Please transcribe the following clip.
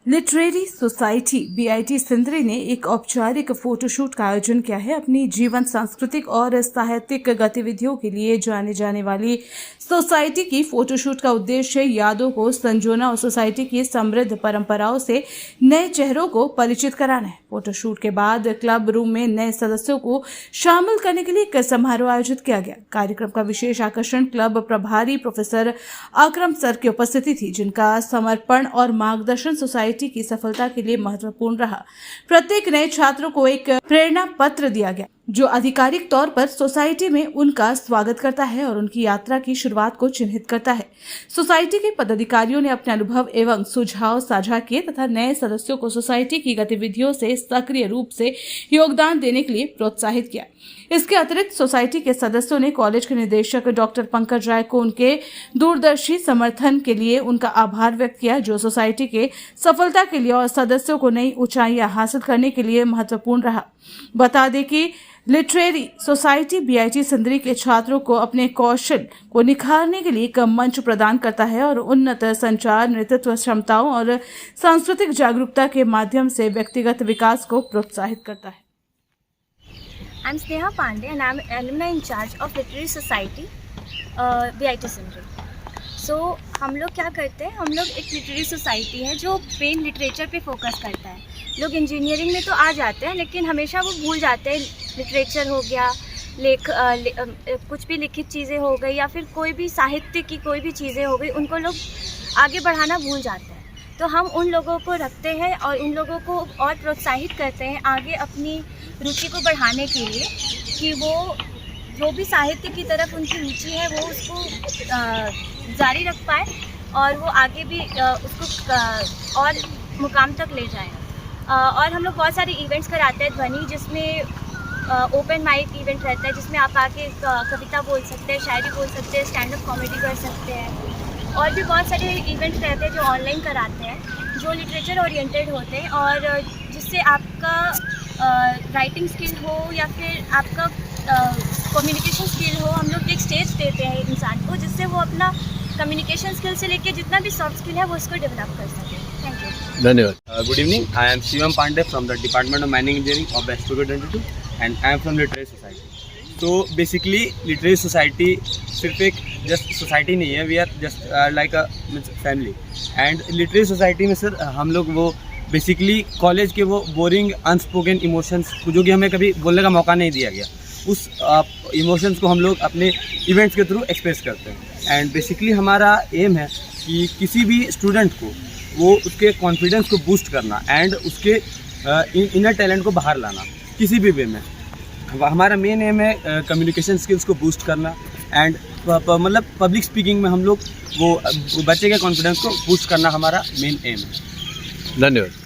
Literary society BIT Sindri ने एक औपचारिक फोटोशूट का आयोजन किया है। अपनी जीवन, सांस्कृतिक और साहित्यिक गतिविधियों के लिए जाने जाने वाली सोसाइटी की फोटोशूट का उद्देश्य यादों को संजोना और सोसाइटी की समृद्ध परंपराओं से नए चेहरों को परिचित कराना है। फोटोशूट के बाद क्लब रूम में नए सदस्यों को शामिल करने के लिए एक समारोह आयोजित किया गया। कार्यक्रम का विशेष आकर्षण क्लब प्रभारी प्रोफेसर अकरम सर की उपस्थिति थी, जिनका समर्पण और मार्गदर्शन सोसाइटी की सफलता के लिए महत्वपूर्ण रहा। प्रत्येक नए छात्रों को एक प्रेरणा पत्र दिया गया, जो आधिकारिक तौर पर सोसाइटी में उनका स्वागत करता है और उनकी यात्रा की शुरुआत को चिन्हित करता है। सोसाइटी के पदाधिकारियों ने अपने अनुभव एवं सुझाव साझा किए तथा नए सदस्यों को सोसाइटी की गतिविधियों से सक्रिय रूप से योगदान देने के लिए प्रोत्साहित किया। इसके अतिरिक्त सोसाइटी के सदस्यों ने कॉलेज के निदेशक डॉक्टर पंकज राय को उनके दूरदर्शी समर्थन के लिए उनका आभार व्यक्त किया, जो सोसाइटी के सफलता के लिए और सदस्यों को नई ऊंचाइयां हासिल करने के लिए महत्वपूर्ण रहा। बता दें कि लिटरेरी सोसाइटी बीआईटी सिंदरी के छात्रों को अपने कौशल को निखारने के लिए एक मंच प्रदान करता है और उन्नत संचार, नेतृत्व क्षमताओं और सांस्कृतिक जागरूकता के माध्यम से व्यक्तिगत विकास को प्रोत्साहित करता है। I'm Sneha Pandey and I'm alumni in charge of Literary Society BIT Sindri. So हम लोग क्या करते हैं, हम लोग एक लिटरेरी सोसाइटी है जो पेन लिटरेचर पे फोकस करता है। लोग इंजीनियरिंग में तो आ जाते हैं, लेकिन हमेशा वो भूल जाते हैं लिटरेचर हो गया, कुछ भी लिखित चीज़ें हो गई या फिर कोई भी साहित्य की कोई भी चीज़ें हो गई, उनको लोग आगे बढ़ाना भूल जाते हैं। तो हम उन लोगों को रखते हैं और उन लोगों को और प्रोत्साहित करते हैं आगे अपनी रुचि को बढ़ाने के लिए, कि वो जो भी साहित्य की तरफ उनकी रुचि है वो उसको जारी रख पाए और वो आगे भी उसको और मुकाम तक ले जाए। और हम लोग बहुत सारे इवेंट्स कराते हैं ध्वनि, जिसमें ओपन माइक इवेंट रहता है, जिसमें आप आके कविता बोल सकते हैं, शायरी बोल सकते हैं, स्टैंड अप कॉमेडी कर सकते हैं। और भी बहुत सारे इवेंट्स रहते हैं जो ऑनलाइन कराते हैं, जो लिटरेचर ओरिएंटेड होते हैं और जिससे आपका राइटिंग स्किल हो या फिर आपका कम्युनिकेशन स्किल हो, हम लोग एक स्टेज देते हैं इंसान को, जिससे वो अपना कम्युनिकेशन स्किल से लेकर जितना भी सॉफ्ट स्किल है वो उसको डेवलप कर सके। थैंक यू, धन्यवाद। Good evening, I am Shivam Pandey from the department of mining engineering of best 2022 and I am from literary society. तो बेसिकली लिटरेरी सोसाइटी सिर्फ एक जस्ट सोसाइटी नहीं है, we are just like a family. And literary society में sir हम लोग वो basically college के वो बोरिंग अनस्पोकन इमोशंस जो कि हमें कभी बोलने का मौका नहीं दिया गया, उस इमोशंस को हम लोग अपने इवेंट्स के थ्रू एक्सप्रेस करते हैं। एंड बेसिकली हमारा एम है कि किसी भी स्टूडेंट को वो उसके कॉन्फिडेंस को बूस्ट करना एंड उसके इनर टैलेंट को बाहर लाना किसी भी वे में। हमारा मेन एम है कम्युनिकेशन स्किल्स को बूस्ट करना एंड मतलब पब्लिक स्पीकिंग में हम लोग वो बच्चे के कॉन्फिडेंस को बूस्ट करना हमारा मेन एम है। धन्यवाद।